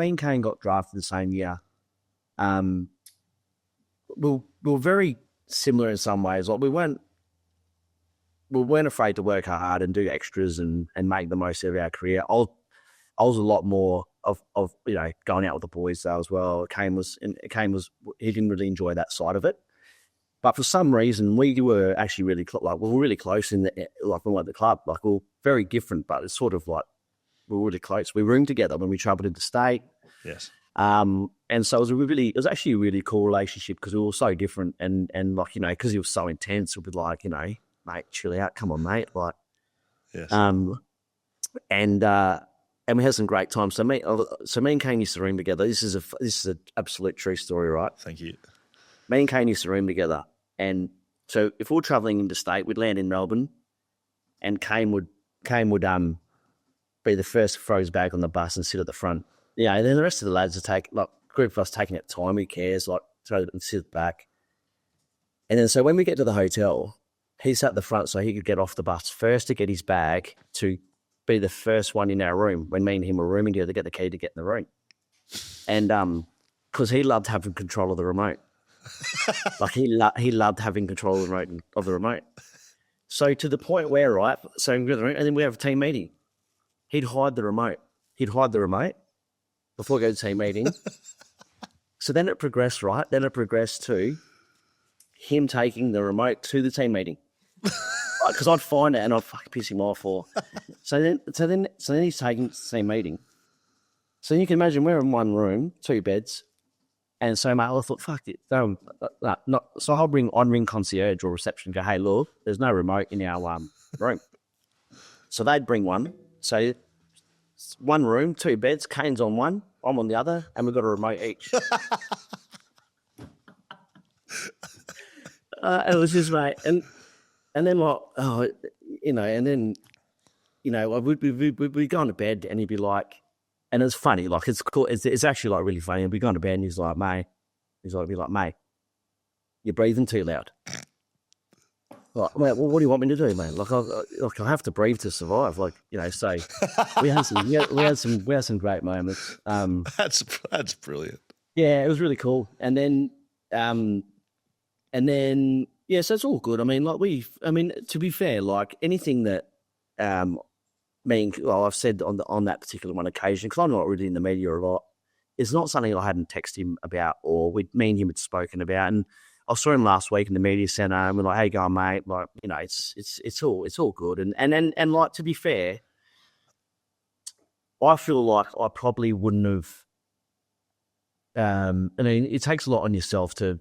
me and Kane got drafted the same year. We were very similar in some ways. Like we weren't afraid to work hard and do extras and make the most of our career. I was a lot more of going out with the boys though as well. Kane was he didn't really enjoy that side of it. But for some reason, we were actually really we were really close in the club. Like we were very different, but it's sort of like we were really close. We roomed together when we travelled interstate. Yes. And so it was actually a really cool relationship because we were so different and like, because he was so intense, it would be like, mate, chill out, come on, mate. Like, yes. And we had some great times. So me and Kane used to room together. This is an absolute true story, right? Thank you. Me and Kane used to room together. And so if we were travelling interstate, we'd land in Melbourne and Kane would be the first to throw his bag on the bus and sit at the front. Yeah, and then the rest of the lads would take, like, a group of us taking it time, who cares, like, throw it and sit back. And then so when we get to the hotel, he sat at the front so he could get off the bus first to get his bag to be the first one in our room when me and him were rooming together to get the key to get in the room. And because he loved having control of the remote. Like he loved having control of the remote. So to the point where, right, so we go to the room and then we have a team meeting. He'd hide the remote before we go to team meeting. So then it progressed, right? Then it progressed to him taking the remote to the team meeting. Because I'd find it and I'd fucking piss him off. So then he's taking the team meeting. So you can imagine we're in one room, 2 beds. And so, mate, I thought, fuck it. So I'd ring concierge or reception and go, hey, look, there's no remote in our room. So they'd bring one. So one room, 2 beds, Kane's on one, I'm on the other, and we've got a remote each. It was just, mate. And then, like, we'd go to bed and he'd be like, and it's funny, like, it's cool. It's actually, like, really funny. And we go to bed and he's like, mate, you're breathing too loud. Like, mate, what do you want me to do, mate? Like, I have to breathe to survive. Like, so we had some great moments. That's brilliant. Yeah, it was really cool. And then, yeah, so it's all good. I mean, to be fair, like anything that, I've said on that particular one occasion, because I'm not really in the media a lot, it's not something I hadn't texted him about or me and him had spoken about. And I saw him last week in the media centre and we're like, hey, going, mate? Like, it's all good. And like, to be fair, I feel like I probably wouldn't have, it takes a lot on yourself to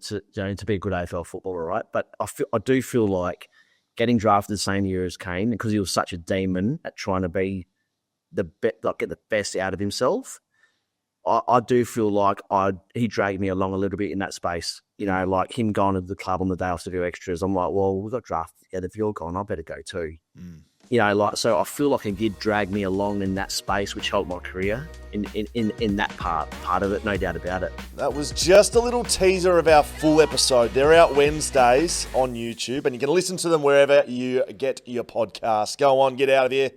be a good AFL footballer, right? But I do feel like getting drafted the same year as Kane, because he was such a demon at trying to be get the best out of himself. I do feel like he dragged me along a little bit in that space. Like him going to the club on the day I have to do extras. I'm like, well, we got drafted together. If you're gone, I better go too. So I feel like he did drag me along in that space, which helped my career in that part of it, no doubt about it. That was just a little teaser of our full episode. They're out Wednesdays on YouTube, and you can listen to them wherever you get your podcast. Go on, get out of here.